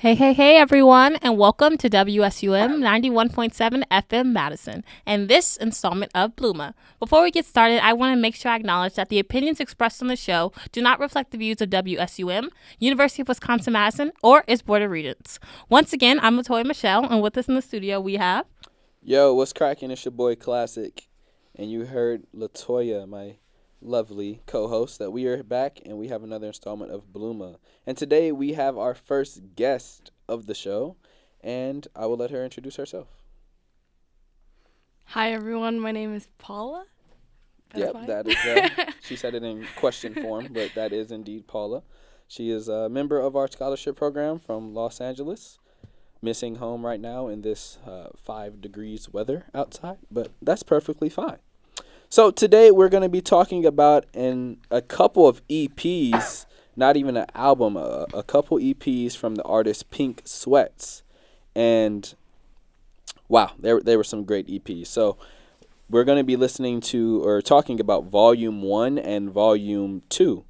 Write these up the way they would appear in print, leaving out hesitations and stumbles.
Hey, everyone, and welcome to WSUM 91.7 FM Madison and this installment of BLUMA. Before we get started, I want to make sure I acknowledge that the opinions expressed on the show do not reflect the views of WSUM, University of Wisconsin-Madison, or its Board of Regents. Once again, I'm Latoya Michelle, and with us in the studio we have... Yo, what's cracking? It's your boy Classic, and you heard Latoya, my lovely co-host, that we are back and we have another installment of BLUMA. And today we have our first guest of the show, and I will let her introduce herself. Hi everyone, my name is Paula. That is. She said it in question form, but that is indeed Paula. She is a member of our scholarship program from Los Angeles. Missing home right now in this 5 degrees weather outside, but that's perfectly fine. So today we're going to be talking about a couple of EPs, not even an album, a couple EPs from the artist Pink Sweats. And wow, they were some great EPs. So we're going to be listening to or talking about Volume 1 and Volume 2.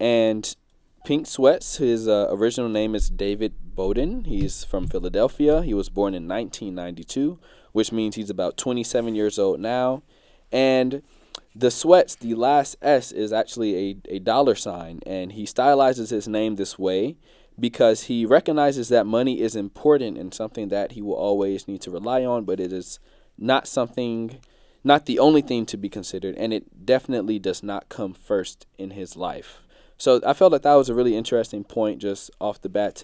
And Pink Sweats, his original name is David Bowden. He's from Philadelphia. He was born in 1992, which means he's about 27 years old now. And the Sweats, the last S, is actually a dollar sign, and he stylizes his name this way because he recognizes that money is important and something that he will always need to rely on, but it is not the only thing to be considered, and it definitely does not come first in his life. So I felt that was a really interesting point just off the bat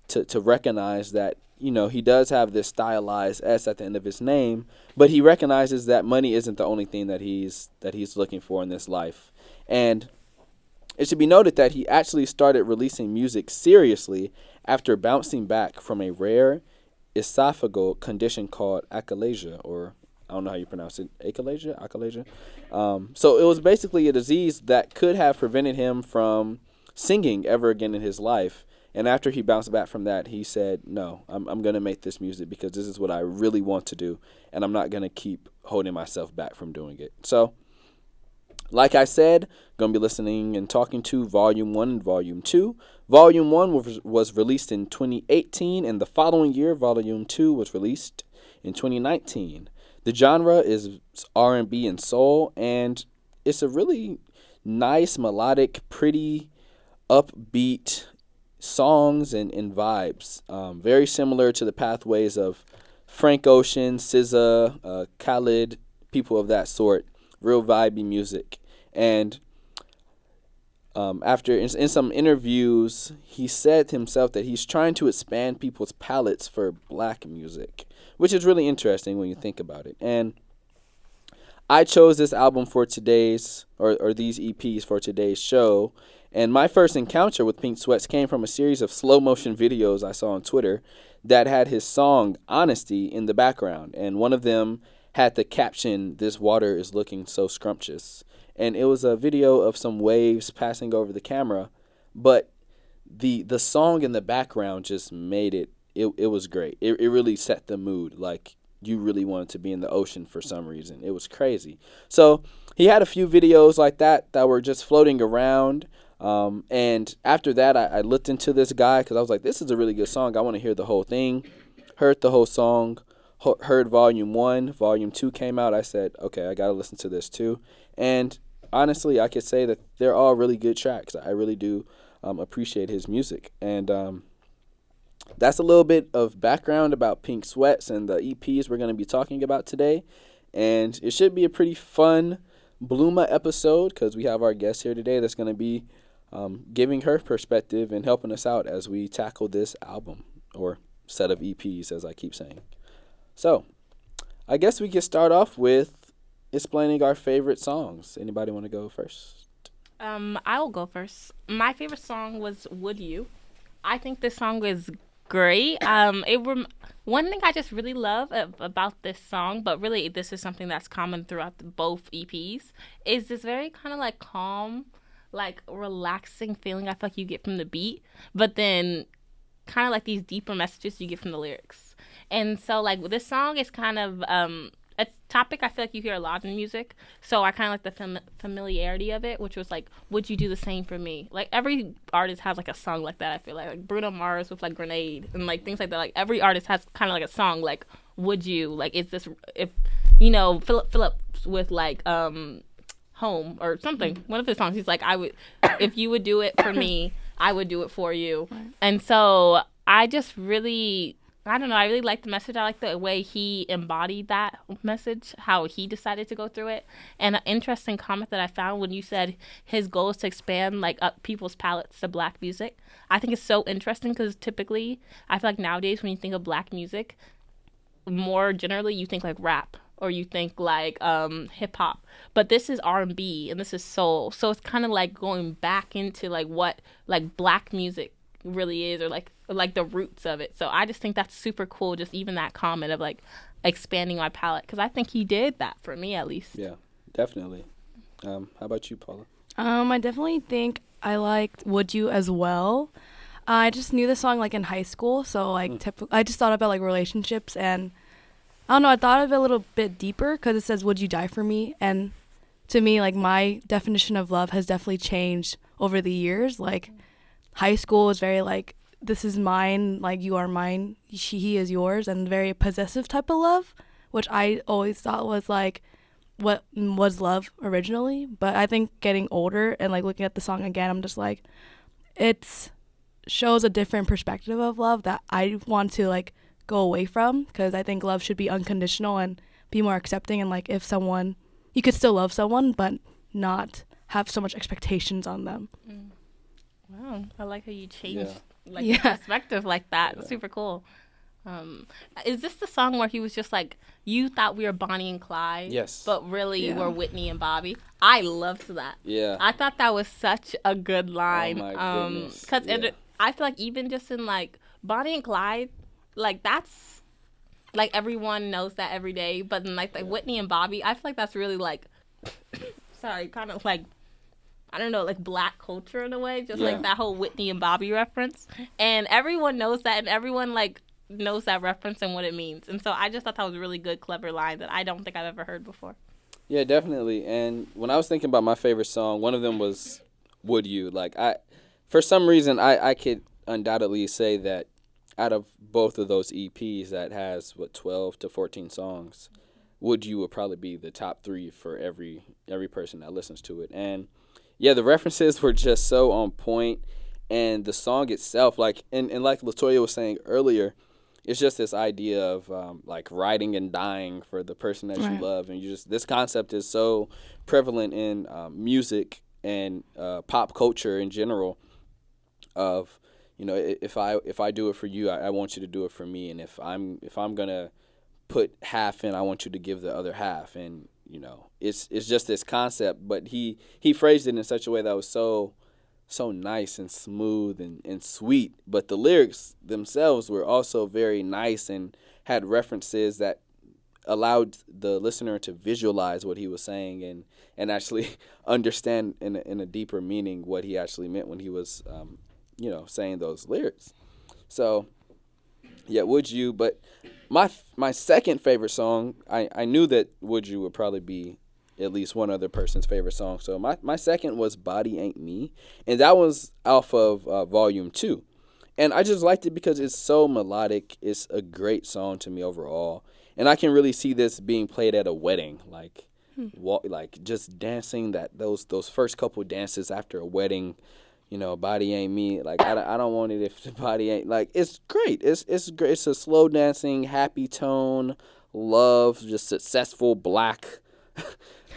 to recognize that, you know, he does have this stylized S at the end of his name, but he recognizes that money isn't the only thing that he's looking for in this life. And it should be noted that he actually started releasing music seriously after bouncing back from a rare esophageal condition called achalasia, or I don't know how you pronounce it, achalasia. So it was basically a disease that could have prevented him from singing ever again in his life. And after he bounced back from that, he said, no, I'm going to make this music because this is what I really want to do, and I'm not going to keep holding myself back from doing it. So, like I said, going to be listening and talking to Volume 1 and Volume 2. Volume 1 was released in 2018, and the following year, Volume 2 was released in 2019. The genre is R&B and soul, and it's a really nice, melodic, pretty, upbeat songs and vibes, very similar to the pathways of Frank Ocean, SZA, Khalid, people of that sort. Real vibey music. And after in some interviews, he said himself that he's trying to expand people's palettes for black music, which is really interesting when you think about it. And I chose this album for today's, or these EPs for today's show. And my first encounter with Pink Sweats came from a series of slow motion videos I saw on Twitter that had his song Honesty in the background. And one of them had the caption, "This water is looking so scrumptious." And it was a video of some waves passing over the camera, but the song in the background just made it was great. It really set the mood. Like, you really wanted to be in the ocean for some reason. It was crazy. So he had a few videos like that were just floating around. And after that, I looked into this guy because I was like, this is a really good song. I want to hear the whole thing. Heard the whole song. Heard Volume 1. Volume 2 came out. I said, okay, I got to listen to this too. And honestly, I could say that they're all really good tracks. I really do appreciate his music. And that's a little bit of background about Pink Sweats and the EPs we're going to be talking about today. And it should be a pretty fun BLUMA episode because we have our guest here today that's going to be giving her perspective and helping us out as we tackle this album, or set of EPs, as I keep saying. So, I guess we can start off with explaining our favorite songs. Anybody want to go first? I will go first. My favorite song was Would You. I think this song is great. One thing I just really love about this song, but really this is something that's common throughout both EPs, is this very kind of like calm, like relaxing feeling I feel like you get from the beat, but then kind of like these deeper messages you get from the lyrics. And so like this song is kind of a topic I feel like you hear a lot in music. So I kind of like the familiarity of it, which was like, would you do the same for me? Like every artist has like a song like that. I feel like Bruno Mars with like Grenade and like things like that. Like every artist has kind of like a song like, would you, like, is this, if Phillips with like Home or something, one of his songs, he's like, I would, if you would do it for me, I would do it for you. Right. And so I just really, I don't know, I really like the message. I like the way he embodied that message, how he decided to go through it. And an interesting comment that I found when you said his goal is to expand like up people's palettes to black music. I think it's so interesting because typically I feel like nowadays when you think of black music, more generally you think like rap or you think like hip hop, but this is R&B and this is soul, so it's kind of like going back into like what like black music really is, or like the roots of it. So I just think that's super cool, just even that comment of like expanding my palette, because I think he did that for me at least. Yeah, definitely. How about you, Paula? I definitely think I liked Would You as well. I just knew the song like in high school, so like I just thought about like relationships, and I don't know, I thought of it a little bit deeper because it says, would you die for me? And to me, like, my definition of love has definitely changed over the years. Like, high school was very, like, this is mine, like, you are mine, he is yours, and very possessive type of love, which I always thought was, like, what was love originally. But I think getting older and, like, looking at the song again, I'm just like, it shows a different perspective of love that I want to, like, go away from, because I think love should be unconditional and be more accepting, and like if someone, you could still love someone but not have so much expectations on them. Wow, I like how you changed your perspective like that. Yeah. Super cool. Is this the song where he was just like, you thought we were Bonnie and Clyde, yes, but really we're Whitney and Bobby? I loved that. Yeah, I thought that was such a good line. Oh my goodness. Because I feel like even just in like Bonnie and Clyde, like that's like everyone knows that every day, but then like Whitney and Bobby, I feel like that's really like sorry, kind of like, I don't know, like black culture in a way, just like that whole Whitney and Bobby reference, and everyone knows that, and everyone like knows that reference and what it means. And so I just thought that was a really good, clever line that I don't think I've ever heard before. Yeah, definitely. And when I was thinking about my favorite song, one of them was Would You. Like, for some reason I could undoubtedly say that out of both of those EPs that has 12 to 14 songs, Would You would probably be the top 3 for every person that listens to it. And yeah, the references were just so on point, and the song itself, like and like Latoya was saying earlier, it's just this idea of like riding and dying for the person that you love, and this concept is so prevalent in music and pop culture in general. Of, you know, if I do it for you, I want you to do it for me, and if I'm gonna put half in, I want you to give the other half, and you know, it's just this concept. But he phrased it in such a way that was so nice and smooth and sweet. But the lyrics themselves were also very nice and had references that allowed the listener to visualize what he was saying and actually understand in a deeper meaning what he actually meant when he was saying those lyrics. So yeah, Would You. But my second favorite song, I knew that Would You would probably be at least one other person's favorite song. So my second was Body Ain't Me, and that was off of Volume 2. And I just liked it because it's so melodic. It's a great song to me overall. And I can really see this being played at a wedding, like just dancing, those first couple dances after a wedding. You know, Body Ain't Me. Like, I don't want it if the body ain't, like, it's great. It's great. It's a slow dancing, happy tone, love, just successful black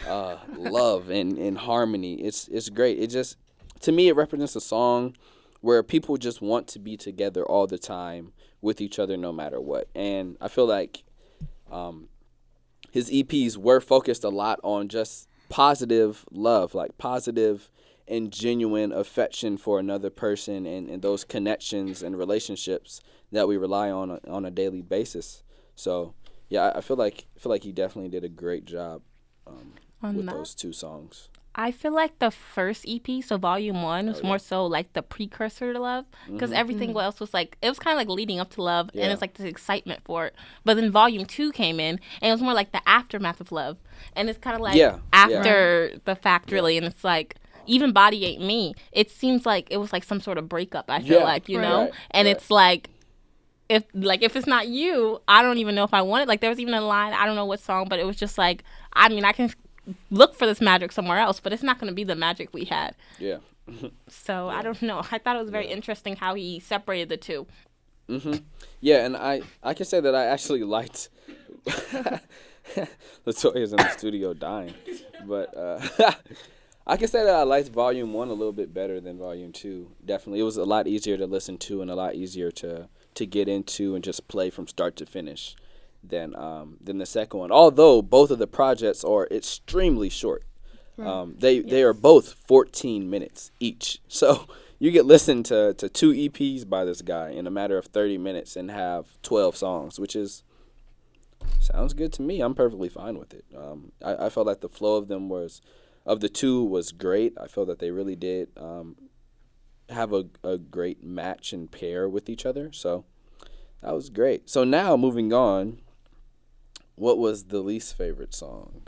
love and harmony. It's great. It just, to me, it represents a song where people just want to be together all the time with each other no matter what. And I feel like his EPs were focused a lot on just positive love, like positive and genuine affection for another person, and those connections and relationships that we rely on a daily basis. So yeah, I feel like he definitely did a great job with those two songs. I feel like the first EP, so Volume 1, Oh was yeah. more so like the precursor to Love. Because Mm-hmm. everything else was like, it was kind of like leading up to Love, and Yeah. it's like this excitement for it. But then Volume 2 came in, and it was more like the aftermath of Love. And it's kind of like Yeah. Yeah. after the fact, Yeah. really. And it's like, even Body Ain't Me, it seems like it was like some sort of breakup, I feel Yeah. like, you Right. know? Right. And Right. it's like, if it's not you, I don't even know if I want it. Like there was even a line, I don't know what song, but it was just like, I mean, I can look for this magic somewhere else, but it's not going to be the magic we had. Yeah. So Yeah. I don't know. I thought it was very Yeah. interesting how he separated the two. Mm-hmm. Yeah, and I can say that I actually liked. Latoya's in the studio dying, but I can say that I liked Volume 1 a little bit better than Volume 2. Definitely, it was a lot easier to listen to and a lot easier to get into and just play from start to finish than the second one. Although both of the projects are extremely short. They are both 14 minutes each. So you get listen to 2 EPs by this guy in a matter of 30 minutes and have 12 songs, which is sounds good to me. I'm perfectly fine with it. I felt like the flow of them of the two was great. I feel that they really did have a great match and pair with each other. So that was great. So now moving on, what was the least favorite song?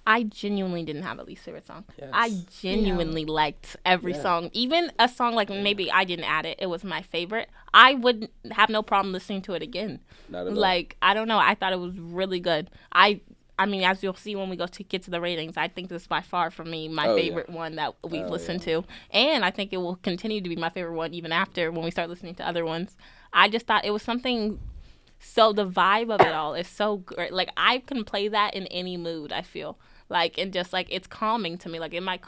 I genuinely didn't have a least favorite song. Yes. I genuinely liked every Yeah. song. Even a song like maybe I didn't add it, it was my favorite. I would have no problem listening to it again. Not at all. Like, I don't know. I thought it was really good. I mean, as you'll see when we get to the ratings, I think this is by far for me my Oh, yeah. favorite one that we've Oh, listened to. And I think it will continue to be my favorite one even after when we start listening to other ones. I just thought it was something. So the vibe of it all is so great. Like I can play that in any mood. I feel like and just like it's calming to me. Like it might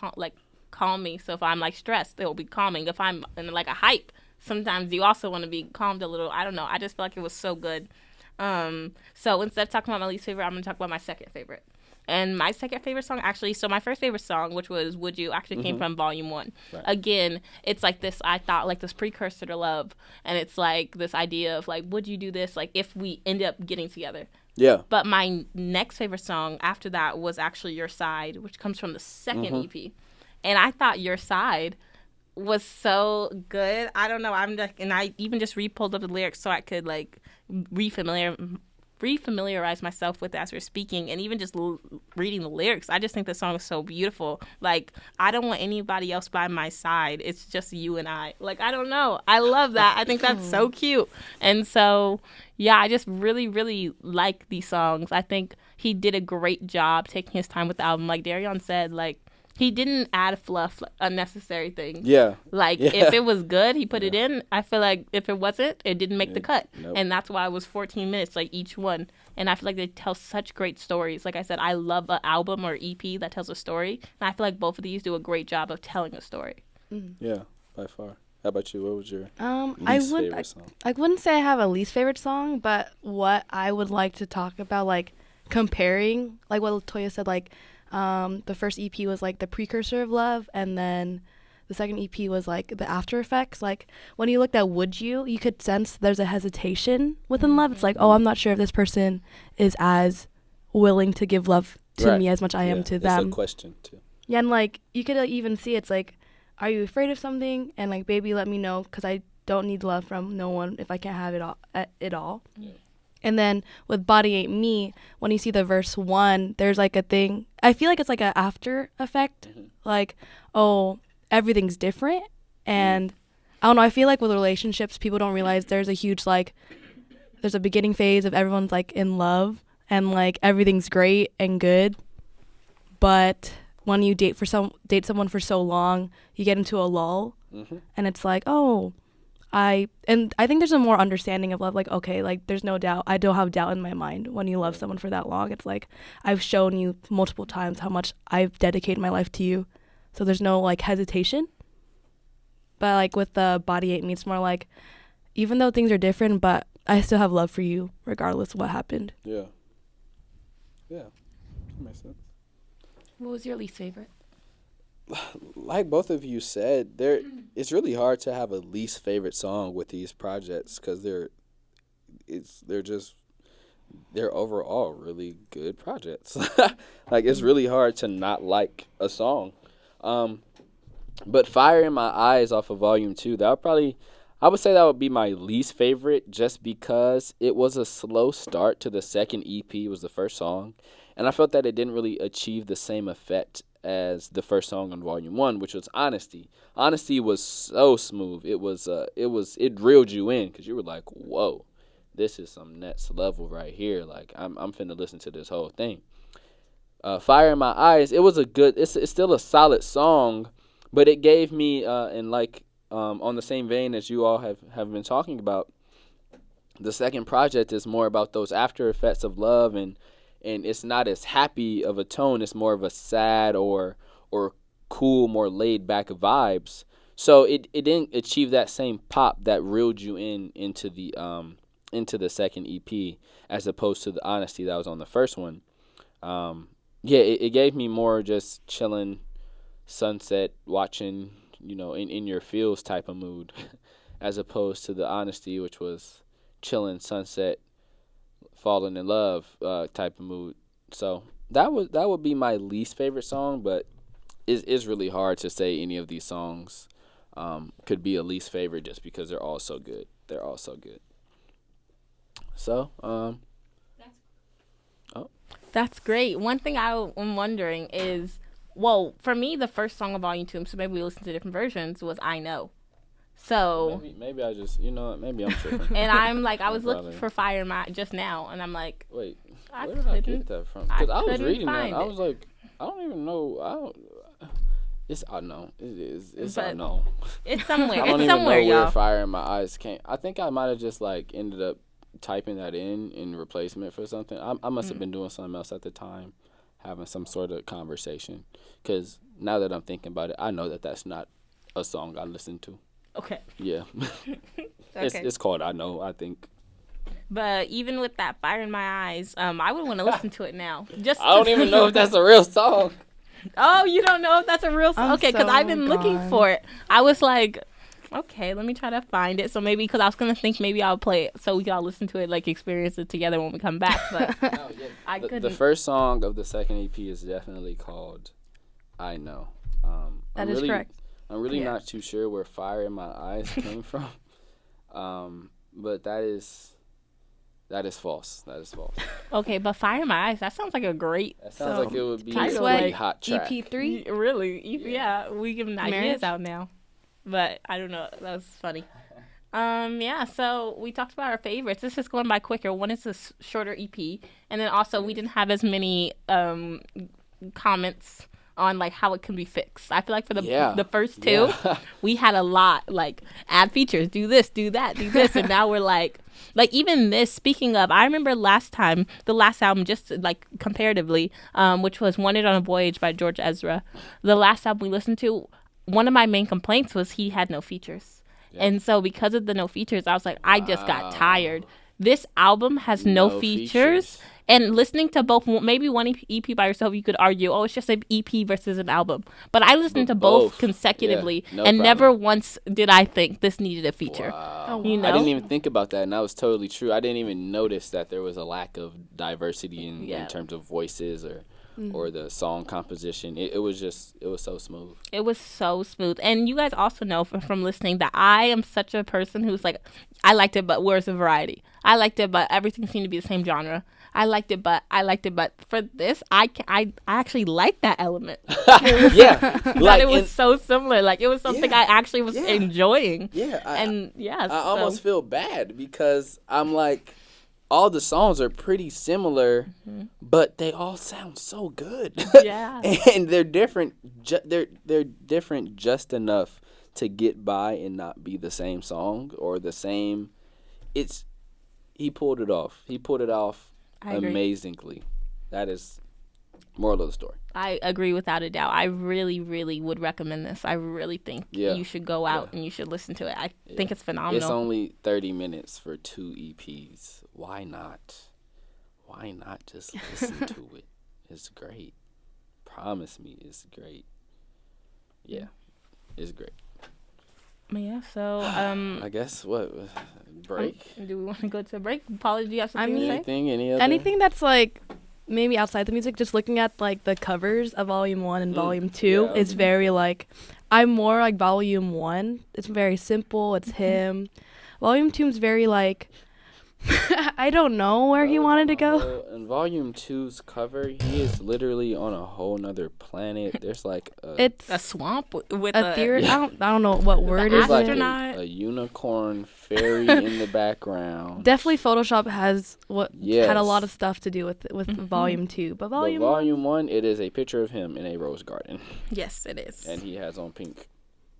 calm me. So if I'm like stressed, it will be calming. If I'm in like a hype, sometimes you also want to be calmed a little. I don't know. I just feel like it was so good. So instead of talking about my least favorite, I'm gonna talk about my second favorite. And my second favorite song, actually, so my first favorite song, which was Would You, actually came from Volume 1. Right. Again, it's like this, I thought, like this precursor to Love. And it's like this idea of, like, would you do this, like, if we end up getting together? Yeah. But my next favorite song after that was actually Your Side, which comes from the second EP. And I thought Your Side was so good. I don't know. I'm like, and I even just re-pulled up the lyrics so I could, like, refamiliarize myself with it as we're speaking, and even just reading the lyrics, I just think the song is so beautiful. Like, I don't want anybody else by my side. It's just you and I. Like, I don't know. I love that. I think that's so cute. And so, yeah, I just really, really like these songs. I think he did a great job taking his time with the album. Like Darion said, like, he didn't add fluff, like, unnecessary things. Yeah. Like, Yeah. if it was good, he put it in. I feel like if it wasn't, it didn't make the cut. Nope. And that's why it was 14 minutes, like, each one. And I feel like they tell such great stories. Like I said, I love an album or EP that tells a story. And I feel like both of these do a great job of telling a story. Yeah, by far. How about you? What was your I least favorite song? wouldn't say I have a least favorite song, but what I would like to talk about, like comparing, like what Latoya said, like the first EP was like the precursor of Love, and then the second EP was like the after effects. Like when you looked at Would You could sense there's a hesitation within Love. It's like, oh, I'm not sure if this person is as willing to give love to Right. me as much I am to It's them. a question too. Yeah, and like you could even see it's like, are you afraid of something? And like, baby, let me know, because I don't need love from no one if I can't have it all. Yeah. And then with Body Ain't Me, when you see the verse 1, there's like a thing. I feel like it's like an after effect. Like, oh, everything's different. And I don't know, I feel like with relationships, people don't realize there's a huge, like, there's a beginning phase of everyone's like in love and like everything's great and good. But when you date someone for so long, you get into a lull. And it's like, oh, I think there's a more understanding of love. Like, okay, like there's no doubt. I don't have doubt in my mind when you love someone for that long. It's like, I've shown you multiple times how much I've dedicated my life to you. So there's no like hesitation. But like with the Body Ain't Me, it's more like, even though things are different, but I still have love for you regardless of what happened. Yeah. Yeah. That makes sense. What was your least favorite? Like both of you said, it's really hard to have a least favorite song with these projects because they're just they're overall really good projects. Like it's really hard to not like a song. Um, but Fire in My Eyes off of Volume 2, that would probably, I would say that would be my least favorite just because it was a slow start to the second EP, was the first song. And I felt that it didn't really achieve the same effect as the first song on Volume 1, which was Honesty. Honesty was so smooth. It drilled you in because you were like, whoa, this is some next level right here. Like, I'm finna listen to this whole thing. Fire in My Eyes, it's still a solid song, but it gave me, and like, on the same vein as you all have been talking about, the second project is more about those after effects of love, and it's not as happy of a tone. It's more of a sad or cool, more laid back vibes. So it didn't achieve that same pop that reeled you into the second EP, as opposed to the Honesty that was on the first one. Yeah, it gave me more just chilling, sunset, watching, in your feels type of mood, as opposed to the Honesty, which was chilling, sunset, falling in love type of mood. So that would be my least favorite song, but it's really hard to say any of these songs could be a least favorite just because they're all so good. They're all so good. So That's great. One thing I'm wondering is, well, for me, the first song of Volume 2, so maybe we listened to different versions, was I Know. So maybe I just, maybe I'm tripping. and I'm like, I was looking for Fire in My just now, and I'm like, wait, where did I get that from? Because I was reading that, I was like, I don't even know. It's I know. It is. It's I know. It's somewhere. I don't it's even somewhere, know where y'all. Fire in My Eyes came. I think I might have just like ended up typing that in replacement for something. I must have been doing something else at the time, having some sort of conversation. Because now that I'm thinking about it, I know that that's not a song I listen to. Okay. Yeah. Okay. It's called I Know, I think. But even with that Fire in My Eyes, I would want to listen to it now. Just I don't even know if that's a real song. Oh, you don't know if that's a real song? Okay, because I've been looking gone. for it. I was like, okay, let me try to find it. So maybe, because I was going to think maybe I'll play it so we can all listen to it, like experience it together when we come back. But No, yeah. I couldn't. The first song of the second EP is definitely called I Know. That is correct. I'm really Yeah. not too sure where Fire in My Eyes came from. But that is false. That is false. Okay, but Fire in My Eyes, that sounds like a great That sounds like it would be a title, really like, hot track. EP3. Really? Yeah, we giving ideas Marriage? out now. But I don't know. That was funny. Yeah, so we talked about our favorites. This is going by quicker. One is a shorter EP, and then also we didn't have as many comments on like how it can be fixed. I feel like for the first two, Yeah. we had a lot like add features, do this, do that, do this, and now we're like even this. Speaking of, I remember the last album, just like comparatively, which was Wanted on a Voyage by George Ezra. The last album we listened to, one of my main complaints was he had no features. Yeah. And so because of the no features, I was like, I just got tired. This album has no features. And listening to both, maybe one EP by yourself, you could argue, oh, it's just an EP versus an album. But I listened to both consecutively, Yeah, no and problem. never once did I think this needed a feature. Wow. You know? I didn't even think about that, and that was totally true. I didn't even notice that there was a lack of diversity in terms of voices or the song composition. It was so smooth. It was so smooth. And you guys also know from listening that I am such a person who's like, I liked it, but where's the variety? I liked it, but everything seemed to be the same genre. I liked it, but for this, I actually liked that element. Yeah, That it was so similar. Like, it was something I actually was enjoying. Yeah, I almost feel bad because I'm like, all the songs are pretty similar, but they all sound so good. Yeah. And they're different. They're different just enough to get by and not be the same song or the same. He pulled it off. He pulled it off I agree. amazingly. That is moral of the story. I agree without a doubt. I really, really would recommend this. I really think you should go out and you should listen to it. I think it's phenomenal. It's only 30 minutes for 2 EPs. Why not? Why not just listen to it? It's great. Promise me it's great. Yeah, it's great. Yeah, so I guess what break. Do we want to go to a break? Paula, do you have something to say? Anything that's like maybe outside the music, just looking at like the covers of Volume 1 and Volume 2, it's very like, I'm more like Volume 1. It's very simple. It's him. Volume 2 is very like, I don't know where he wanted to go. In Volume 2's cover, he is literally on a whole nother planet. There's like it's a swamp with a theory. I don't know what word is it. Like a unicorn fairy in the background. Definitely Photoshop has had a lot of stuff to do with Volume 2, but Volume 1, it is a picture of him in a rose garden. Yes, it is. And he has on pink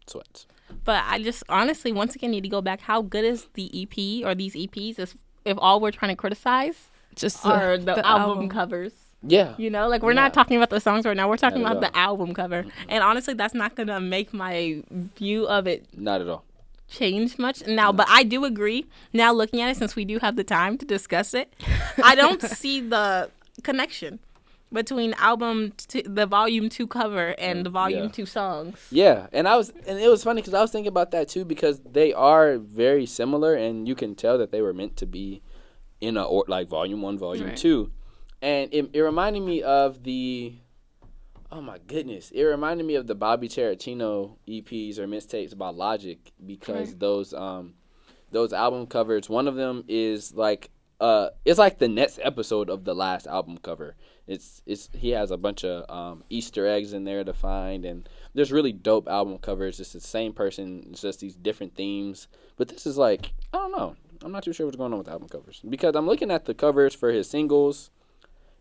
sweats. But I just honestly once again need to go back. How good is the EP or these EPs? If all we're trying to criticize just are the album covers. Yeah. You know, like we're not talking about the songs right now. We're talking about the album cover. And honestly, that's not going to make my view of it not at all change much now. No. But I do agree. Now looking at it, since we do have the time to discuss it, I don't see the connection between the Volume 2 cover and the Volume 2 songs. Yeah, and it was funny because I was thinking about that too because they are very similar and you can tell that they were meant to be in like Volume 1, Volume 2. And it reminded me of it reminded me of the Bobby Tarantino EPs or mixtapes by Logic because those album covers, one of them is like it's like the next episode of the last album cover. He has a bunch of Easter eggs in there to find, and there's really dope album covers. It's the same person, it's just these different themes. But this is like, I don't know. I'm not too sure what's going on with album covers because I'm looking at the covers for his singles,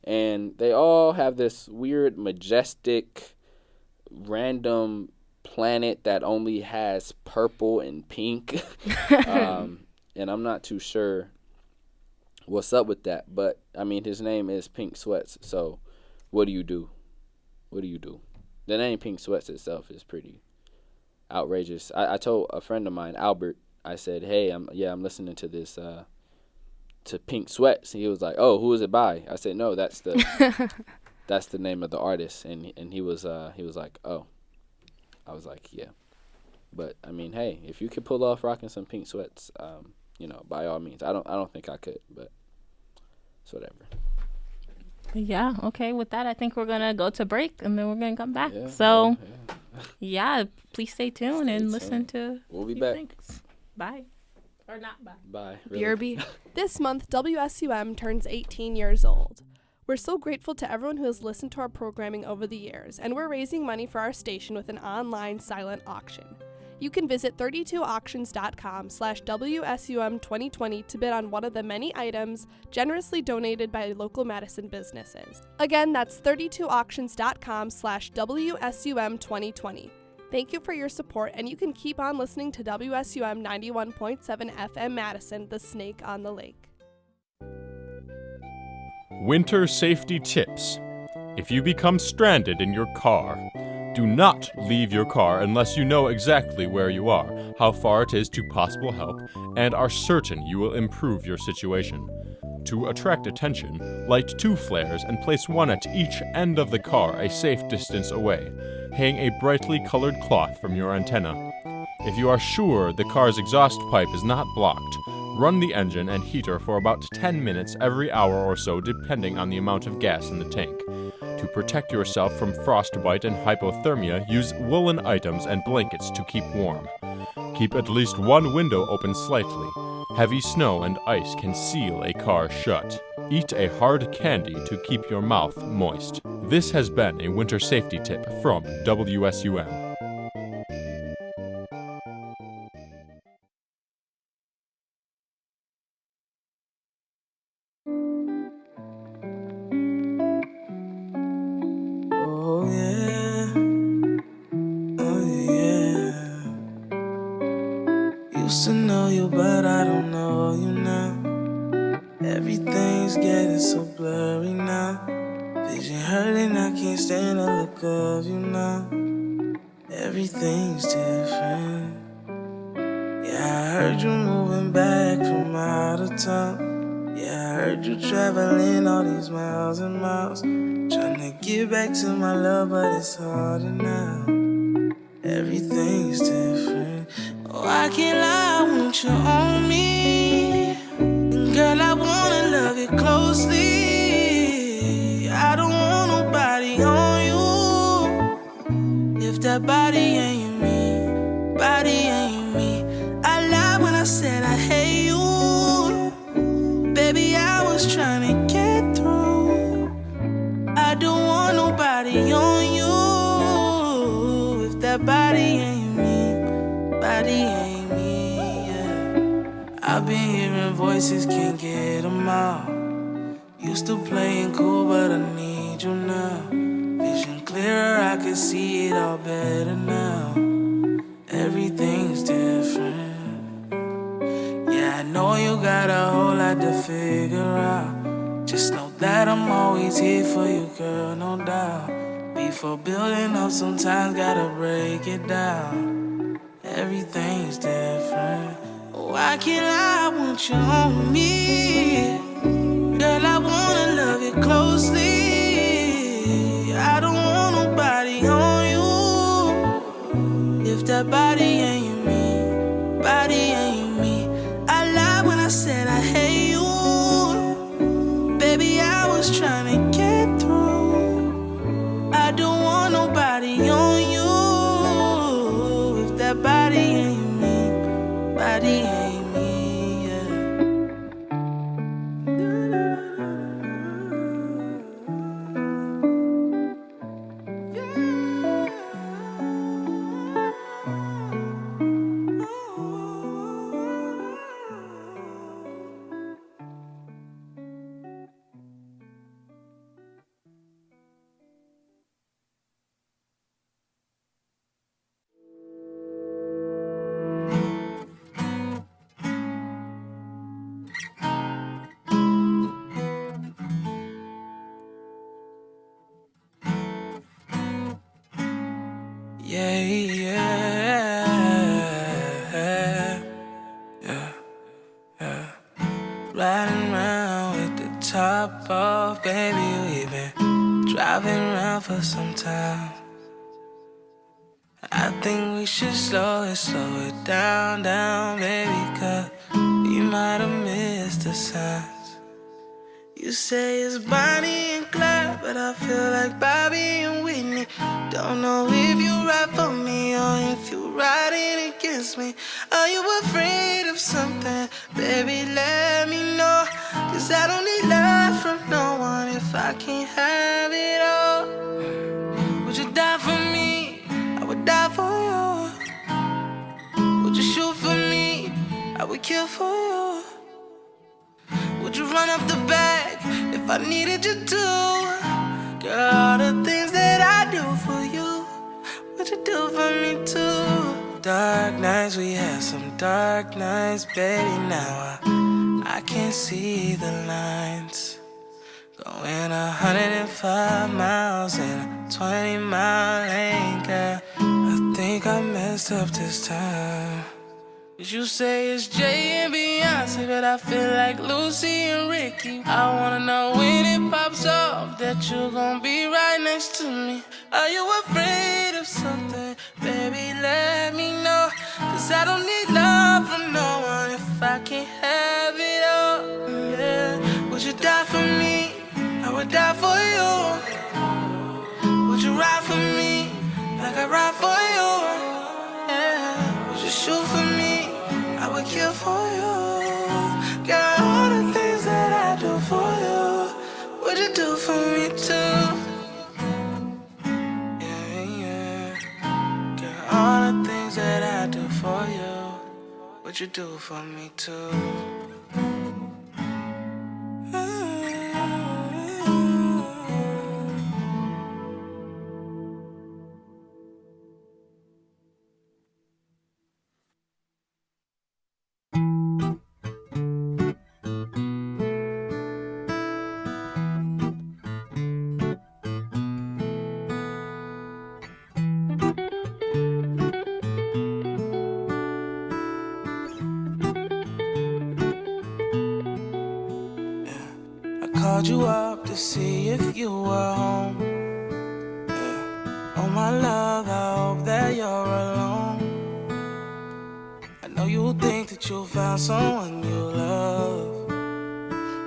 and they all have this weird, majestic, random planet that only has purple and pink, and I'm not too sure what's up with that. But I mean, his name is Pink Sweats, so what do you do? The name Pink Sweats itself is pretty outrageous. I told a friend of mine, Albert, I said, hey, I'm listening to this to Pink Sweats. He was like, oh, who is it by? I said, no, that's the name of the artist. And he was like, oh. I was like, yeah. But I mean, hey, if you could pull off rocking some Pink Sweats, by all means. I don't think I could, but it's whatever. Yeah, okay. With that, I think we're going to go to break, and then we're going to come back. Yeah, please stay tuned and listen to We'll be back. Things. Bye. Or not bye. Bye. Really. This month, WSUM turns 18 years old. We're so grateful to everyone who has listened to our programming over the years, and we're raising money for our station with an online silent auction. You can visit 32auctions.com/WSUM2020 to bid on one of the many items generously donated by local Madison businesses. Again, that's 32auctions.com/WSUM2020. Thank you for your support, and you can keep on listening to WSUM 91.7 FM Madison, the Snake on the Lake. Winter safety tips. If you become stranded in your car, do not leave your car unless you know exactly where you are, how far it is to possible help, and are certain you will improve your situation. To attract attention, light 2 flares and place one at each end of the car a safe distance away. Hang a brightly colored cloth from your antenna. If you are sure the car's exhaust pipe is not blocked, run the engine and heater for about 10 minutes every hour or so depending on the amount of gas in the tank. To protect yourself from frostbite and hypothermia, use woolen items and blankets to keep warm. Keep at least one window open slightly. Heavy snow and ice can seal a car shut. Eat a hard candy to keep your mouth moist. This has been a winter safety tip from WSUM. Used to know you, but I don't know you now. Everything's getting so blurry now. Vision hurting, I can't stand the look of you now. Everything's different. Yeah, I heard you moving back from out of town. Yeah, I heard you traveling all these miles and miles. Trying to get back to my love, but it's harder now. Everything's different. Oh, I can't lie, I want you on me. that body ain't me, body ain't me. I lied when I said I hate you. Baby, I was trying to get through. I don't want nobody on you. If that body ain't me, body ain't me, yeah. I've been hearing voices, can't get them out. Used to playing cool, but I need you now. Vision clearer, I can see it all better now. Everything's different. Yeah, I know you got a whole lot to figure out. Just know that I'm always here for you, girl, no doubt. Before building up, sometimes gotta break it down. Everything's different. Why can't I want you on me? Girl, I wanna love you closely. I don't want nobody on you. If that body ain't me, body ain't me. I lied when I said I hate you. Baby, I was trying to get through. I don't want nobody on you. If that body ain't me, body ain't me, yeah. Yeah, yeah, yeah. Riding around with the top off, baby, we've been driving around for some time. I think we should slow it down, baby, 'cause you might have missed the signs. You say it's Bonnie and Clyde, but I feel like Bobby and Whitney. Don't know if you're right for me or if you're riding against me. Are you afraid of something? Baby, let me know. 'Cause I don't need love from no one if I can't have it all. Would you die for me? I would die for you. Would you shoot for me? I would kill for you. Would you run up the bag if I needed you to? Girl, all the things that I do for you, would you do for me too? Dark nights, we had some dark nights, baby. Now I can't see the lines. Going 105 miles in a 20-mile lane, girl. I think I messed up this time. You say it's Jay and Beyonce, but I feel like Lucy and Ricky. I wanna know when it pops off that you're gonna be right next to me. Are you afraid of something? Baby, let me know. 'Cause I don't need love from no one if I can't have it all. Yeah. Would you die for me? I would die for you. Would you ride for me like I ride for you? Yeah. Would you shoot for me? I would kill for you. Got all the things that I do for you. Would you do for me too? Yeah, yeah. Got all the things that I do for you. Would you do for me too? Called you up to see if you were home. Yeah. Oh my love, I hope that you're alone. I know you think that you found someone you love,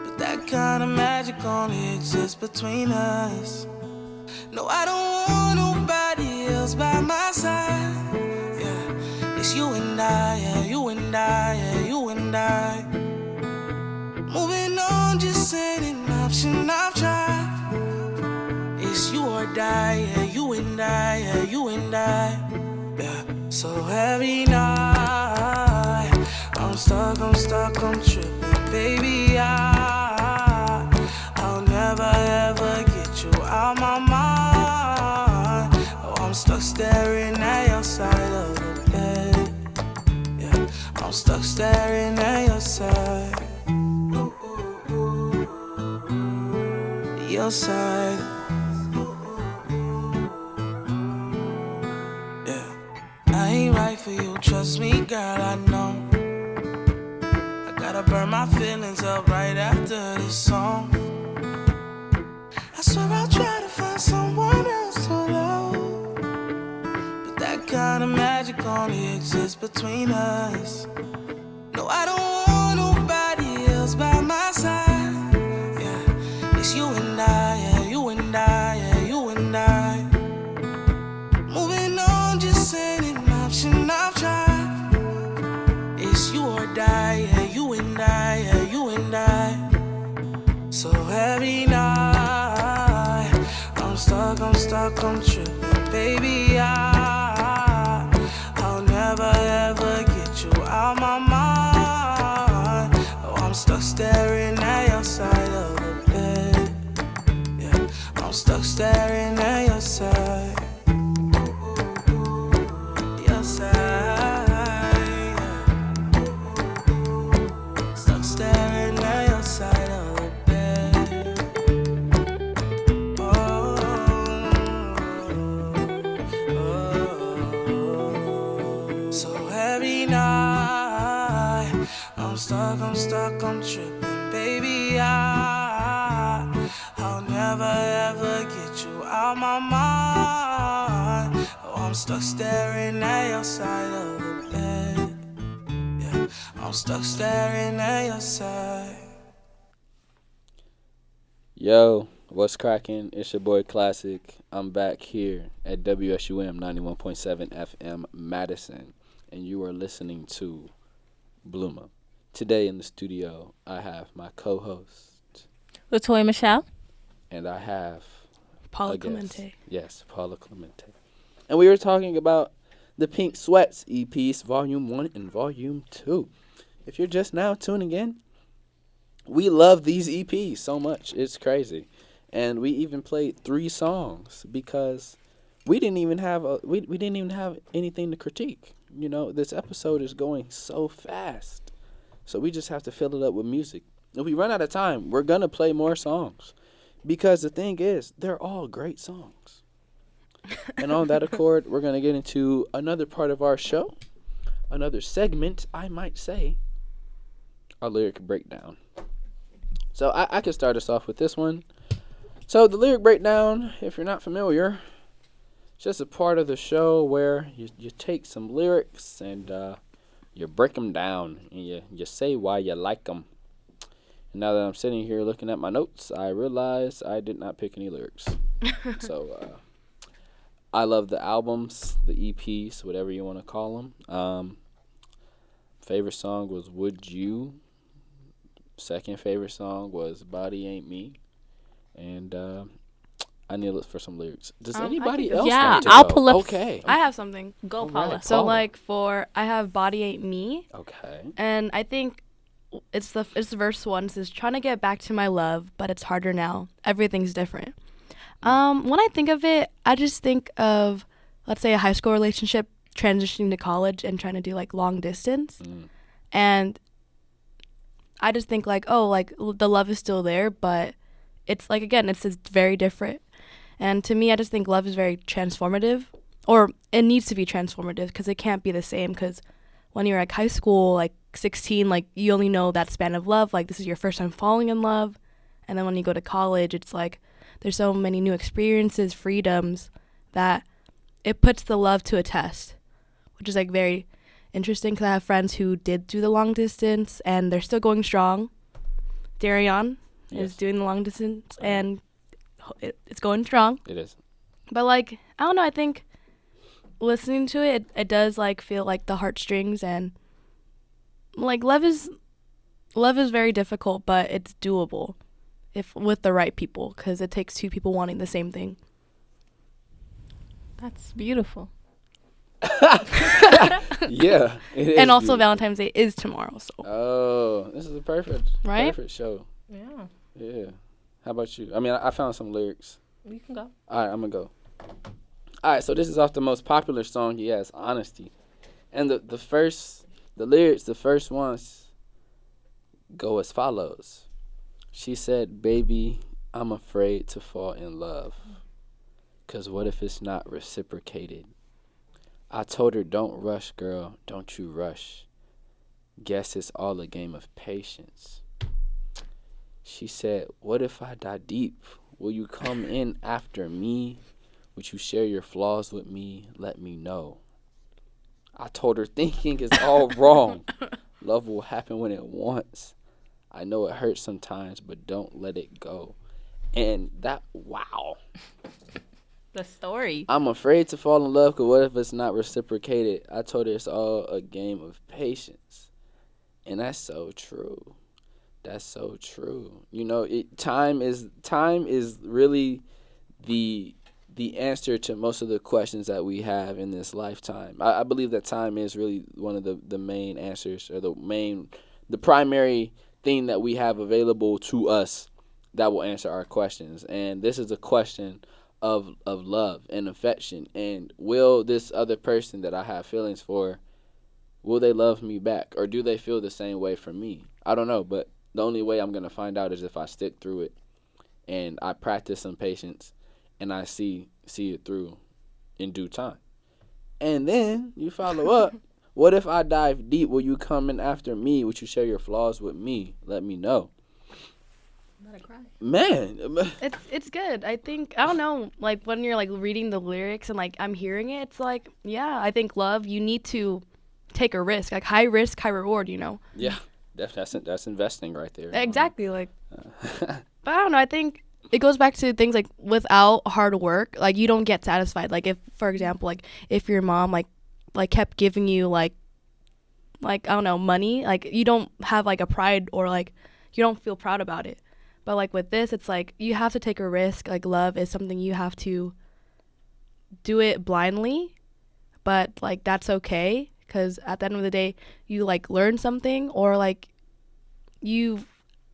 but that kind of magic only exists between us. No, I don't want nobody else else by my side. Yeah, it's you and I, yeah, you and I, yeah, you and I. Moving on just ain't an option I've tried. It's you or die, yeah, you and I, yeah, you and I. Yeah, so every night I'm stuck, I'm tripping, baby. I'll never ever get you out my mind. Oh, I'm stuck staring at your side of the bed. Yeah, I'm stuck staring at your side. Your side. Yeah, I ain't right for you, trust me, girl, I know. I gotta burn my feelings up right after this song. I swear I'll try to find someone else to love, but that kind of magic only exists between us. No, I don't want nobody else by my side. Yeah, it's you and I, yeah, you and I, yeah, you and I. Moving on just ain't an option I've tried. It's you or die, yeah, you and I, yeah, you and I. So every night I'm stuck, I'm tripping, baby. I'll never ever get you out my mind. Oh, I'm stuck staring at your side of the bed. Yeah, I'm stuck staring at your side. Your side. Yeah. Stuck staring at your side of the bed. Oh, oh. So every night I'm stuck, I'm tripping, baby. I'll never ever get you out my mind. Oh, I'm stuck staring at your side of the bed. Yeah, I'm stuck staring at your side. Yo, what's cracking? It's your boy Classic. I'm back here at WSUM 91.7 FM Madison, and you are listening to BLUMA. Today in the studio, I have my co-host, Latoya Michelle. and I have Paula a guest. Clemente. Yes, Paula Clemente. And we were talking about the Pink Sweats EPs, Volume 1 and Volume 2. If you're just now tuning in, we love these EPs so much. It's crazy. And we even played 3 songs because we didn't even have we didn't even have anything to critique. You know, this episode is going so fast. So we just have to fill it up with music. If we run out of time, we're going to play more songs. Because the thing is, they're all great songs. And on that accord, we're going to get into another part of our show. Another segment, I might say. Our lyric breakdown. So I can start us off with this one. So the lyric breakdown, if you're not familiar, it's just a part of the show where you take some lyrics and you break them down and you say why you like them. And now that I'm sitting here looking at my notes, I realize I did not pick any lyrics. So I love the albums, the EPs, whatever you want to call them. Favorite song was Would You. Second favorite song was Body Ain't Me. And I need to look for some lyrics. Does anybody else want to I'll go? pull up. Okay. I have something. Go, All Paula. right. So Paula. I have Body Ain't Me. Okay. And I think it's verse 1. It says, trying to get back to my love, but it's harder now. Everything's different. When I think of it, I just think of, let's say, a high school relationship transitioning to college and trying to do like long distance. And I just think like, oh, like the love is still there, but it's like, again, it's very different. And to me, I just think love is very transformative, or it needs to be transformative because it can't be the same. Because when you're like high school, like 16, like you only know that span of love. Like this is your first time falling in love. And then when you go to college, it's like there's so many new experiences, freedoms, that it puts the love to a test, which is like very interesting because I have friends who did do the long distance and they're still going strong. Darion is doing the long distance and it's going strong. It is. But like, I don't know, I think listening to it, it does like feel like the heartstrings, and like love is very difficult, but it's doable if with the right people, because it takes two people wanting the same thing. That's beautiful. Yeah. It is And also beautiful. Valentine's Day is tomorrow, so Oh, this is a perfect show. Yeah. Yeah. How about you? I mean, I found some lyrics. You can go. All right, I'm going to go. All right, so this is off the most popular song he has, Honesty. And the lyrics, the first ones go as follows. She said, baby, I'm afraid to fall in love. 'Cause what if it's not reciprocated? I told her, don't rush, girl, don't you rush. Guess it's all a game of patience. She said, what if I die deep? Will you come in after me? Would you share your flaws with me? Let me know. I told her, thinking is all wrong. Love will happen when it wants. I know it hurts sometimes, but don't let it go. And that, wow. The story. I'm afraid to fall in love, because what if it's not reciprocated? I told her it's all a game of patience. And that's so true. That's so true. You know, time is really the answer to most of the questions that we have in this lifetime. I believe that time is really one of the main answers, or the primary thing that we have available to us that will answer our questions. And this is a question of love and affection. And will this other person that I have feelings for, will they love me back? Or do they feel the same way for me? I don't know, but the only way I'm going to find out is if I stick through it and I practice some patience and I see it through in due time. And then you follow up. What if I dive deep? Will you come in after me? Would you share your flaws with me? Let me know. Let it cry. Man. it's good. I think, I don't know, like when you're like reading the lyrics and like I'm hearing it, it's like, yeah, I think love, you need to take a risk, like high risk, high reward, you know? Yeah, that's investing right there. Exactly. Like, but I don't know, I think it goes back to things like without hard work, like you don't get satisfied. Like if, for example, like if your mom like kept giving you like I don't know, money, like you don't have like a pride, or like you don't feel proud about it. But like with this, it's like you have to take a risk. Like love is something you have to do it blindly, but like that's okay, because at the end of the day, you like learn something, or like you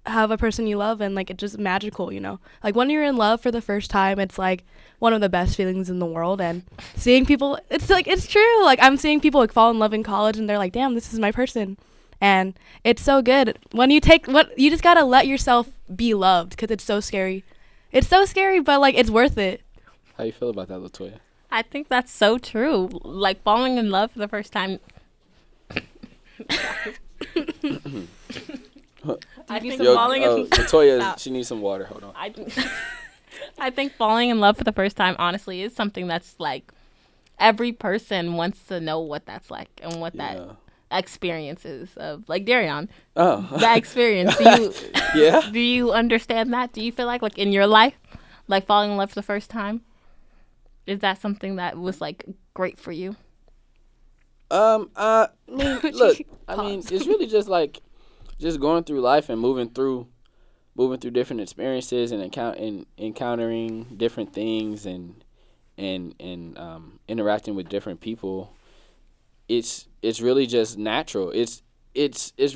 have a person you love, and like it's just magical, you know? Like when you're in love for the first time, it's like one of the best feelings in the world. And seeing people, it's like, it's true. Like I'm seeing people like fall in love in college, and they're like, damn, this is my person. And it's so good when you take what you just gotta let yourself be loved, because it's so scary. It's so scary, but like it's worth it. How you feel about that, Latoya? I think that's so true. Like falling in love for the first time. I think falling in Latoya, she needs some water. Hold on. I think falling in love for the first time, honestly, is something that's like every person wants to know what that's like and what that experiences of, like Darion. Oh. That experience. Do you understand that? Do you feel like in your life, like falling in love for the first time, is that something that was like great for you? I mean, look, I mean, it's really just like just going through life and moving through different experiences and encountering different things and interacting with different people. It's really just natural. It's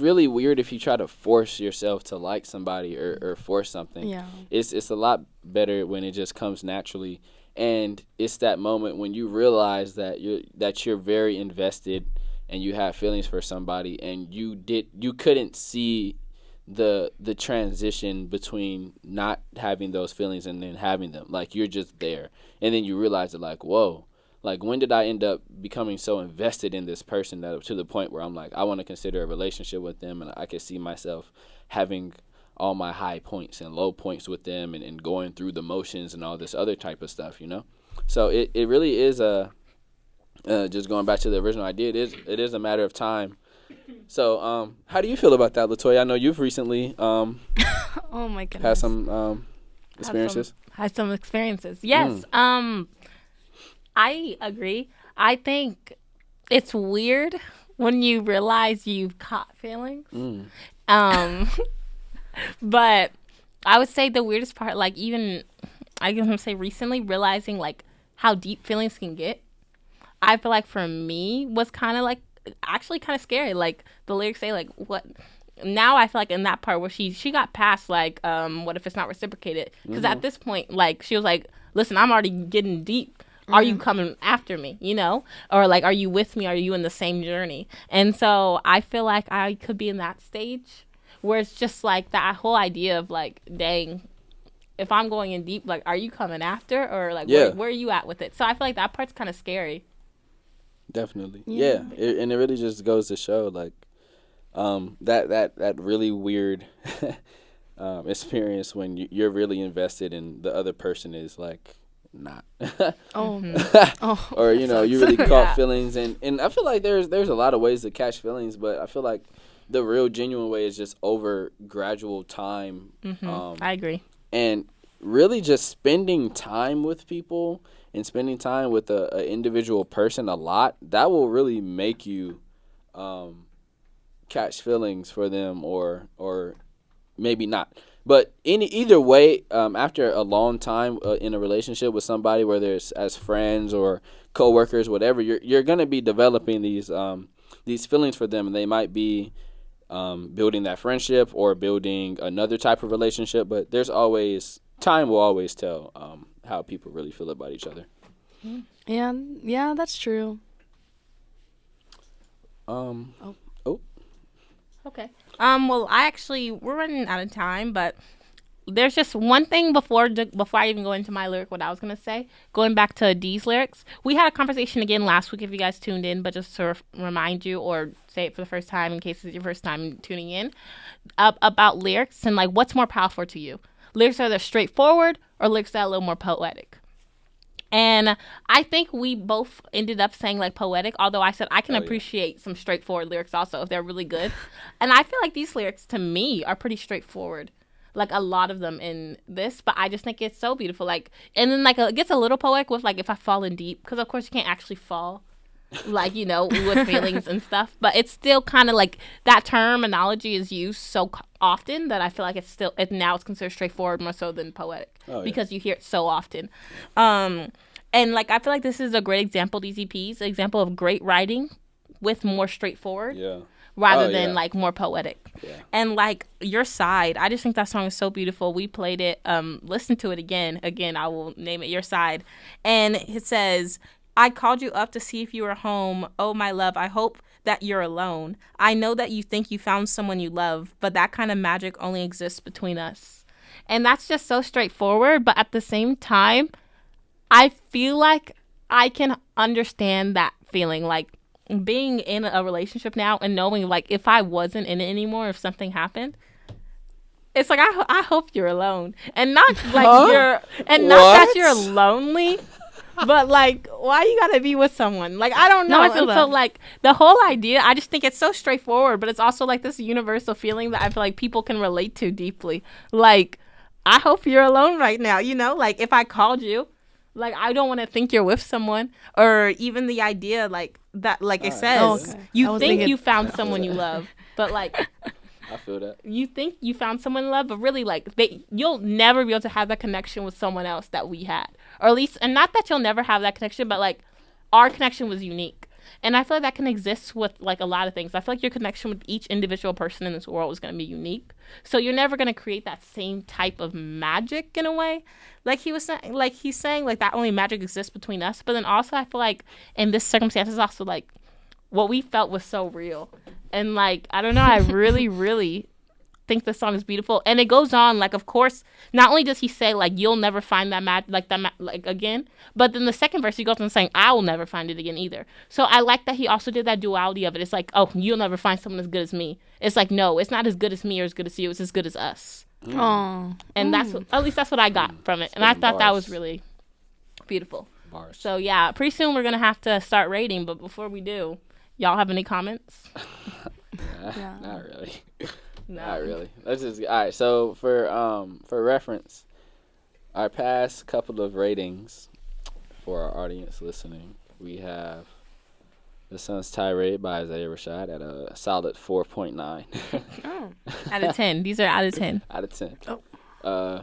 really weird if you try to force yourself to like somebody or force something. Yeah. It's a lot better when it just comes naturally, and it's that moment when you realize that you're very invested and you have feelings for somebody, and you couldn't see the transition between not having those feelings and then having them. Like you're just there, and then you realize that like, whoa. Like, when did I end up becoming so invested in this person that to the point where I'm like, I want to consider a relationship with them, and I can see myself having all my high points and low points with them and going through the motions and all this other type of stuff, you know? So it really is just going back to the original idea, it is a matter of time. So how do you feel about that, Latoya? I know you've recently oh my goodness. had some experiences. Had some experiences. Yes. I agree. I think it's weird when you realize you've caught feelings. Um, but I would say the weirdest part, like even I can say recently, realizing like how deep feelings can get. I feel like for me was kind of like actually kind of scary. Like the lyrics say like what. Now I feel like in that part where she got past like what if it's not reciprocated? Because at this point like she was like, listen, I'm already getting deep. Are you coming after me? You know, or like, are you with me? Are you in the same journey? And so I feel like I could be in that stage where it's just like that whole idea of like, dang, if I'm going in deep, like, are you coming after, or like, where are you at with it? So I feel like that part's kind of scary. Definitely, yeah. And it really just goes to show like that really weird experience when you're really invested and the other person is like not. Or you know you really caught feelings, and I feel like there's a lot of ways to catch feelings, but I feel like the real genuine way is just over gradual time. I agree. And really just spending time with people and spending time with a individual person a lot, that will really make you catch feelings for them, or maybe not. But either way, after a long time in a relationship with somebody, whether it's as friends or coworkers, whatever, you're gonna be developing these feelings for them, and they might be building that friendship or building another type of relationship. But time will always tell how people really feel about each other. Yeah, that's true. Okay. Well, we're running out of time, but there's just one thing before I even go into my lyric, what I was going to say. Going back to Dee's lyrics, we had a conversation again last week if you guys tuned in, but just to remind you or say it for the first time in case it's your first time tuning in, about lyrics and like what's more powerful to you. Lyrics that are straightforward or lyrics that are a little more poetic. And I think we both ended up saying like poetic, although I said I can appreciate some straightforward lyrics also if they're really good. And I feel like these lyrics to me are pretty straightforward. Like a lot of them in this, but I just think it's so beautiful. Like, and then like it gets a little poetic with like if I fall in deep, because of course you can't actually fall, like, you know, with feelings and stuff. But it's still kind of like that terminology is used so often that I feel like it's now it's considered straightforward more so than poetic because you hear it so often. And like I feel like this is a great example. These EPs, an example of great writing with more straightforward. Yeah. Rather than like more poetic. Yeah. And like Your Side, I just think that song is so beautiful. We played it, listen to it again, I will name it Your Side. And it says, I called you up to see if you were home. Oh my love, I hope that you're alone. I know that you think you found someone you love, but that kind of magic only exists between us. And that's just so straightforward, but at the same time, I feel like I can understand that feeling, like being in a relationship now and knowing like if I wasn't in it anymore, if something happened, it's like I hope you're alone, and not like that you're lonely, but like why you gotta be with someone? Like I don't know. No, I feel that. So like the whole idea, I just think it's so straightforward, but it's also like this universal feeling that I feel like people can relate to deeply. Like I hope you're alone right now. You know, like if I called you. Like, I don't want to think you're with someone, or even the idea, like, that, like it says, you think you found someone you love, but, like, I feel that. You think you found someone in love, but really, like, you'll never be able to have that connection with someone else that we had. Or at least, and not that you'll never have that connection, but, like, our connection was unique. And I feel like that can exist with, like, a lot of things. I feel like your connection with each individual person in this world is going to be unique. So you're never going to create that same type of magic in a way. Like he's saying, like, that only magic exists between us. But then also I feel like in this circumstance is also, like, what we felt was so real. And, like, I don't know, I really, really think the song is beautiful. And it goes on, like, of course, not only does he say, like, you'll never find that like again, but then the second verse he goes on saying, I will never find it again either. So I like that he also did that duality of it. It's like, oh, you'll never find someone as good as me. It's like, no, it's not as good as me or as good as you. It's as good as us. And that's at least that's what I got from it. And I thought that was really beautiful. Bars. So yeah, pretty soon we're gonna have to start rating, but before we do, y'all have any comments? Not really. No. Not really. Let's just all right. So for reference, our past couple of ratings for our audience listening we have The Sun's Tirade by Isaiah Rashad at a solid 4.9. Oh. Out of 10. These are out of 10. Out of 10. Oh.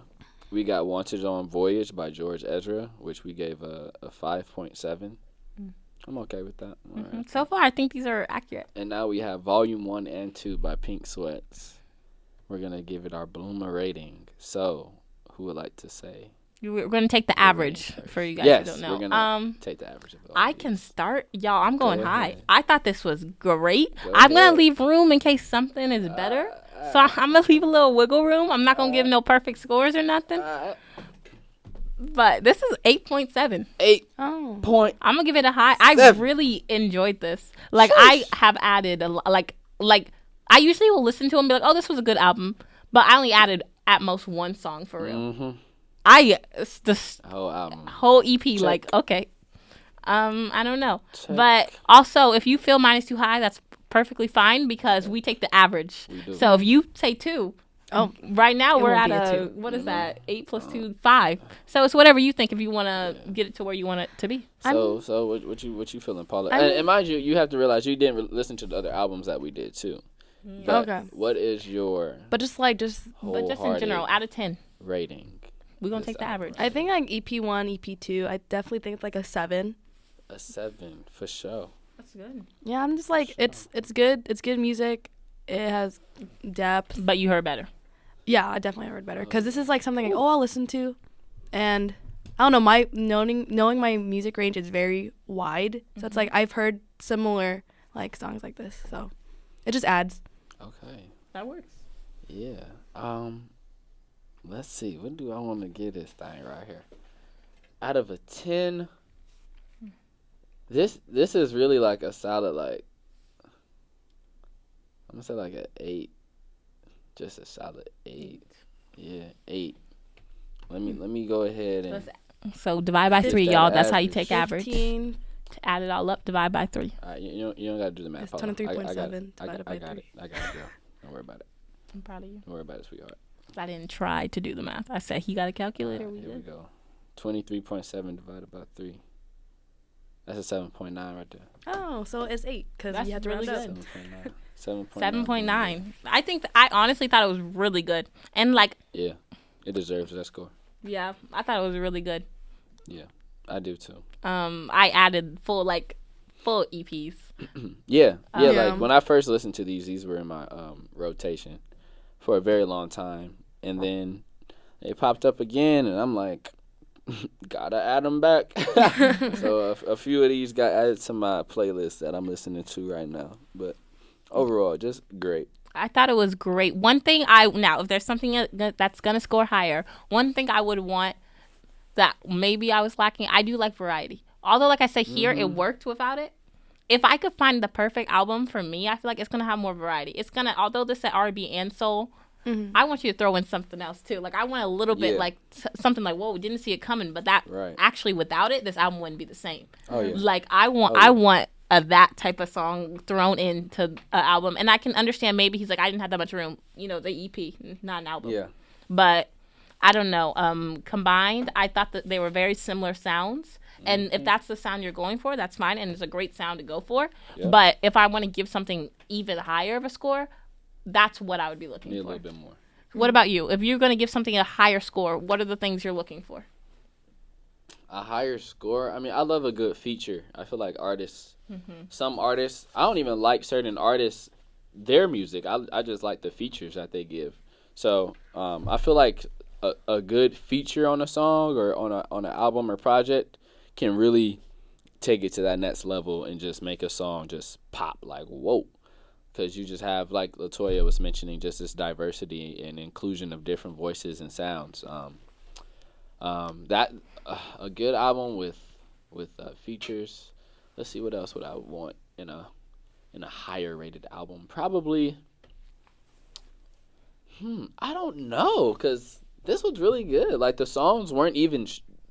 We got Wanted on Voyage by George Ezra, which we gave a 5.7. I'm okay with that. All right. So far, I think these are accurate. And now we have Volume 1 and 2 by Pink Sweats. We're going to give it our BLUMA rating. So, who would like to say? We're going to take the average for you guys Yes, who don't know. we're going to take the average of all I of can these. start. Y'all, I'm going high. ahead. I thought this was great. Go I'm going ahead. to leave room in case something is better. So I'm going to leave a little wiggle room. I'm not going to give no perfect scores or nothing. But this is 8.7. 8 Oh. point. I'm going to give it a high. I Seven. really enjoyed this. Like, I have added, like, I usually will listen to it and be like, oh, this was a good album. But I only added at most one song for real. Mm-hmm. The Whole album. whole EP, Check. like, okay. I don't know. Check. But also, if you feel mine is too high, that's perfectly fine because we take the average. We do. So if you say 2, Oh. right now It we're won't at be a a, 2. what is that? 8 plus 2, 5. So it's whatever you think if you want to get it to where you want it to be. So what you feeling, Paula? I mean- and mind you, you have to realize you didn't listen to the other albums that we did too. But Okay. what is your But just But just in general, out of 10, rating? we're going to This take the album. average. I think like EP1, EP2, I definitely think it's like a 7. A 7 for sure. That's good. Yeah, I'm just like it's good. It's good music. It has depth. But you heard better. Yeah, I definitely heard better because this is like something like, I'll listen to, and I don't know, my knowing my music range is very wide. So it's like I've heard similar like songs like this, so it just adds. Okay. That works. Yeah. Let's see. What do I want to give this thing right here? Out of a 10, this is really like a solid like. I'm gonna say like an 8. Just a solid 8. Yeah, 8. Let me go ahead and. So divide by 3, that y'all. That's how you average. take average. 15. To add it all up, divide by 3. All right, you don't gotta do the math. It's Hold on. 23.7 I got it. divided by I got 3. it. I got it, girl. Don't worry about it. I'm proud of you. Don't worry about it, sweetheart. I didn't try to do the math. I said he got a calculator. Alright, here we go. 23.7 divided by 3. That's a 7.9 right there. Oh, so it's 8 because That's you have to really round up. good. 7.9. 7.9. I think I honestly thought it was really good. And like, Yeah, it deserves that score. yeah, I thought it was really good. Yeah, I do too. I added full EPs. Yeah, Yeah. like when I first listened to these were in my rotation for a very long time, and then they popped up again, and I'm like, gotta add them back. So a few of these got added to my playlist that I'm listening to right now. But overall, just great. I thought it was great. One thing if there's something that's gonna score higher, one thing I would want that maybe I was lacking, I do like variety. Although, like I said here, it worked without it. If I could find the perfect album for me, I feel like it's gonna have more variety. It's gonna, although this is R&B and soul, I want you to throw in something else too. Like I want a little bit Yeah. like something like, whoa, didn't see it coming. But that Right. actually without it, this album wouldn't be the same. Oh yeah. Like I want that type of song thrown into an album, and I can understand maybe he's like, I didn't have that much room. You know, the EP, not an album. Yeah. But I don't know. Combined, I thought that they were very similar sounds. And if that's the sound you're going for, that's fine, and it's a great sound to go for. Yep. But if I want to give something even higher of a score, that's what I would be looking Need a for. little bit more. What about you? If you're going to give something a higher score, what are the things you're looking for? A higher score. I mean, I love a good feature. I feel like artists, some artists, I don't even like certain artists, their music. I just like the features that they give. So I feel like a good feature on a song or on an album or project can really take it to that next level and just make a song just pop like, whoa. Because you just have, like LaToya was mentioning, just this diversity and inclusion of different voices and sounds. That a good album with features. Let's see, what else would I want in a higher rated album? Probably. I don't know, because this was really good. Like the songs weren't even.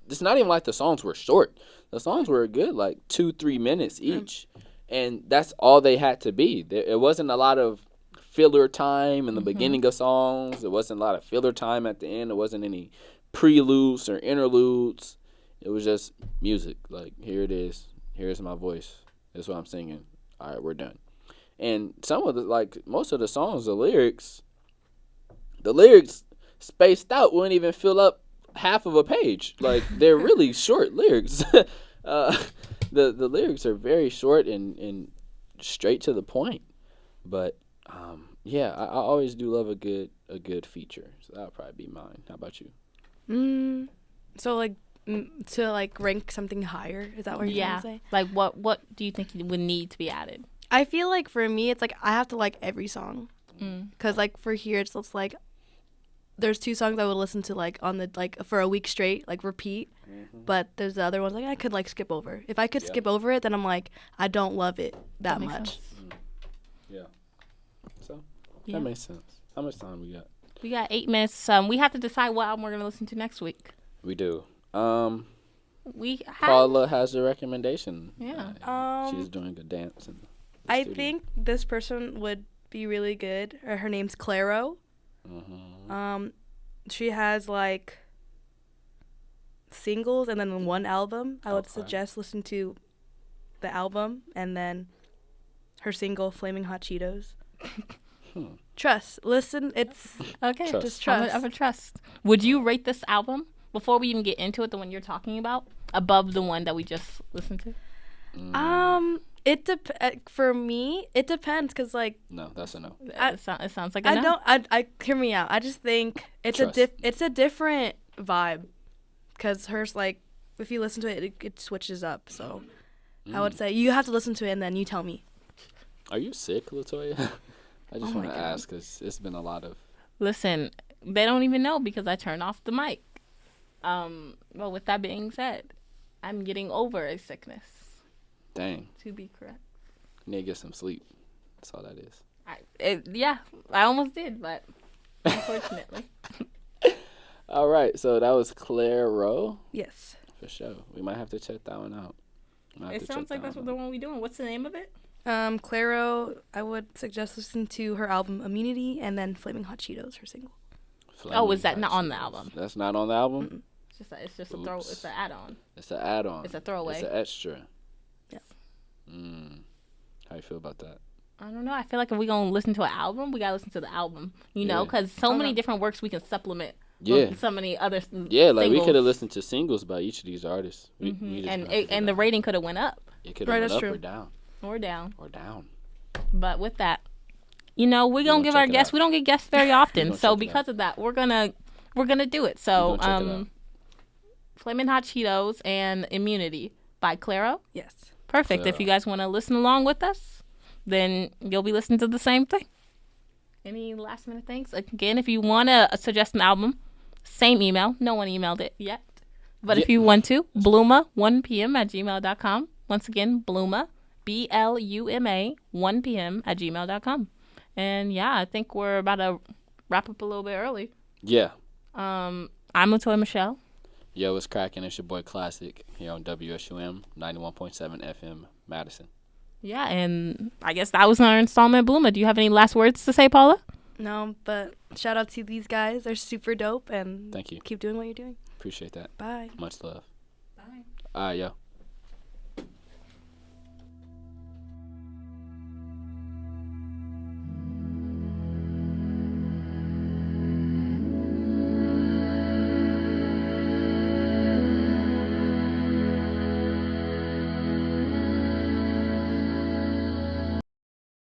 It's not even like the songs were short. The songs were good, like 2-3 minutes each, and that's all they had to be. It wasn't a lot of filler time in the beginning of songs. It wasn't a lot of filler time at the end. It wasn't any preludes or interludes. It was just music. Like, here it is. Here's my voice. This is what I'm singing. All right, we're done. And some of most of the songs, the lyrics spaced out wouldn't even fill up half of a page. Like, they're really short lyrics. The lyrics are very short and straight to the point. But yeah, I always do love a good feature. So that'll probably be mine. How about you? So like to like rank something higher, is that what you're trying to say? Like what do you think would need to be added? I feel like for me, it's like I have to like every song, because like for here, it's like there's 2 songs I would listen to like on the like for a week straight, like repeat. But there's the other ones like I could like skip over. If I could skip over it, then I'm like I don't love it that much. Yeah. So that makes sense. How much time we got? We got 8 minutes. We have to decide what album we're gonna listen to next week. We do. Paula Paula has a recommendation. Yeah. She's doing a dance in the I studio. think this person would be really good. Her name's Claro. She has like singles and then 1 album. I would suggest listening to the album and then her single Flaming Hot Cheetos. Trust. Listen, it's okay. Trust. Just trust. I'm a trust. Would you rate this album before we even get into it, the one you're talking about, above the one that we just listened to? For me, it depends because like No, that's a no. It sounds like a no. I hear me out. I just think it's a different vibe because hers like if you listen to it, it switches up. So I would say you have to listen to it and then you tell me. Are you sick, LaToya? I just want to ask because it's been a lot of. Listen, they don't even know because I turned off the mic. Well, with that being said, I'm getting over a sickness. Dang. To be correct. You need to get some sleep. That's all that is. I almost did, but unfortunately. All right, so that was Claire Rowe. Yes. For sure. We might have to check that one out. It sounds like that's the one we're doing. What's the name of it? Claro, I would suggest listening to her album Immunity and then Flaming Hot Cheetos, her single. Is that not on the album? That's not on the album? Mm-mm. It's just a throw. It's an add-on. It's an add-on. It's a throwaway. It's an extra. Yes. How you feel about that? I don't know. I feel like if we're going to listen to an album, we got to listen to the album, you know, because so many different works we can supplement. Yeah. So many other Yeah, like singles. we could have listened to singles by each of these artists. We And the rating could have went up. It could have went up true. or down. Or down. Or down. But with that, you know, we're going to give our guests. We don't get guests very often. So because of that, we're going to do it. So, Flamin' Hot Cheetos and Immunity by Claro. Yes. Perfect. If you guys want to listen along with us, then you'll be listening to the same thing. Any last minute things? Again, if you want to suggest an album, same email. No one emailed it yet. But if you want to, BLUMA 1pm@gmail.com. Once again, BLUMA, BLUMA 1pm@gmail.com. And yeah, I think we're about to wrap up a little bit early. Yeah. I'm LaToya Michelle. Yo, it's cracking. It's your boy Classic here on WSUM 91.7 FM Madison. Yeah, and I guess that was our installment, BLUMA. Do you have any last words to say, Paula? No, but shout out to these guys. They're super dope, and thank you. Keep doing what you're doing. Appreciate that. Bye. Much love. Bye. All right, yo.